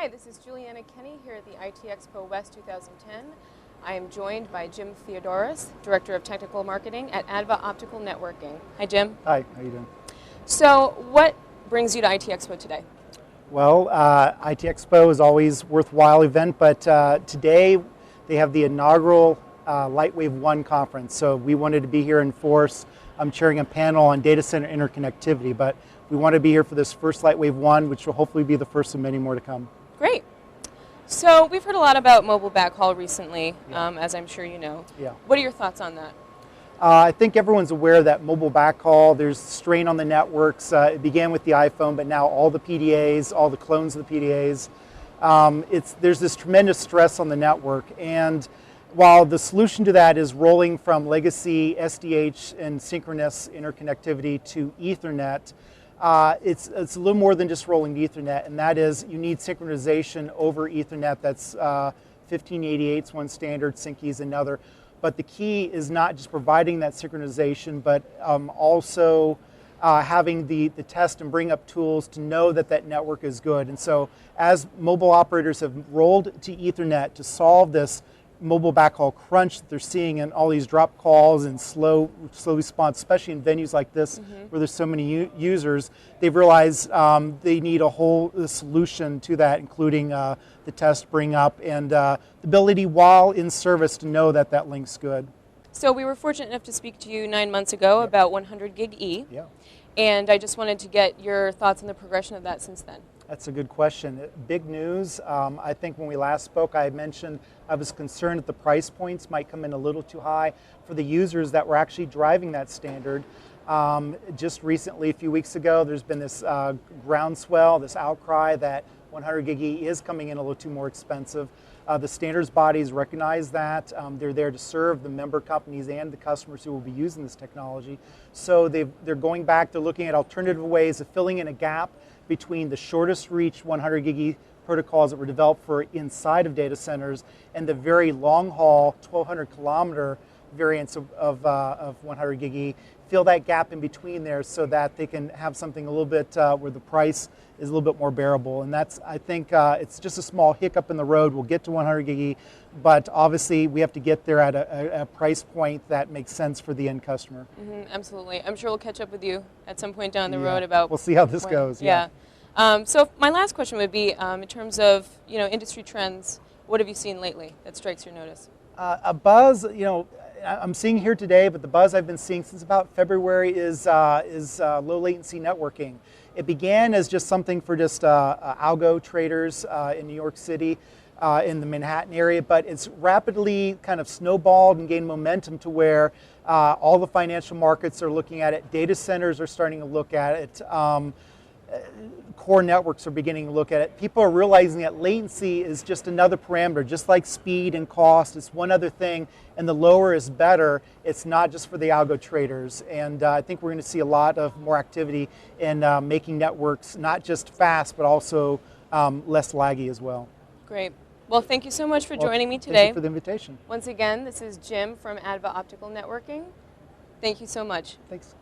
Hi, this is Juliana Kenny here at the IT Expo West 2010. I am joined by Jim Theodoras, Director of Technical Marketing at Adva Optical Networking. Hi, Jim. Hi, how you doing? So, what brings you to IT Expo today? Well, IT Expo is always a worthwhile event, but today they have the inaugural Lightwave 1 conference. So we wanted to be here in force. I'm chairing a panel on data center interconnectivity, but we want to be here for this first Lightwave 1, which will hopefully be the first of many more to come. Great. So we've heard a lot about mobile backhaul recently, as I'm sure you know. Yeah. What are your thoughts on that? I think everyone's aware that mobile backhaul, there's strain on the networks. It began with the iPhone, but now all the PDAs, all the clones of the PDAs, there's this tremendous stress on the network. And while the solution to that is rolling from legacy SDH and synchronous interconnectivity to Ethernet, it's a little more than just rolling to Ethernet, and that is you need synchronization over Ethernet. That's 1588 is one standard, SyncKey is another. But the key is not just providing that synchronization, but also having the test and bring up tools to know that that network is good. And so as mobile operators have rolled to Ethernet to solve this mobile backhaul crunch that they're seeing in all these drop calls and slow response, especially in venues like this where there's so many users, they've realized they need a whole solution to that, including the test bring up and the ability while in service to know that that link's good. So we were fortunate enough to speak to you 9 months ago about 100 gig E, and I just wanted to get your thoughts on the progression of that since then. That's a good question. Big news. I think when we last spoke, I had mentioned I was concerned that the price points might come in a little too high for the users that were actually driving that standard. Just recently, a few weeks ago, there's been this groundswell, this outcry that 100 gig E is coming in a little too more expensive. The standards bodies recognize that. They're there to serve the member companies and the customers who will be using this technology. So they're going back, they're looking at alternative ways of filling in a gap between the shortest reach 100 gig E protocols that were developed for inside of data centers and the very long haul 1200 kilometer variants of 100 gig E. Fill that gap in between there so that they can have something a little bit where the price is a little bit more bearable. And that's, I think, it's just a small hiccup in the road. We'll get to 100 gig E, but obviously we have to get there at a price point that makes sense for the end customer. Absolutely. I'm sure we'll catch up with you at some point down the road about. We'll see how this goes. So my last question would be, in terms of industry trends, what have you seen lately that strikes your notice? A buzz, I'm seeing here today, but the buzz I've been seeing since about February is low latency networking. It began as just something for just algo traders in New York City, in the Manhattan area, but it's rapidly kind of snowballed and gained momentum to where all the financial markets are looking at it. Data centers are starting to look at it. Core networks are beginning to look at it. People are realizing that latency is just another parameter, just like speed and cost. It's one other thing, and the lower is better. It's not just for the algo traders. And I think we're going to see a lot of more activity in making networks not just fast, but also less laggy as well. Great. Well, thank you so much for joining me today. Thank you for the invitation. Once again, this is Jim from Adva Optical Networking. Thank you so much. Thanks.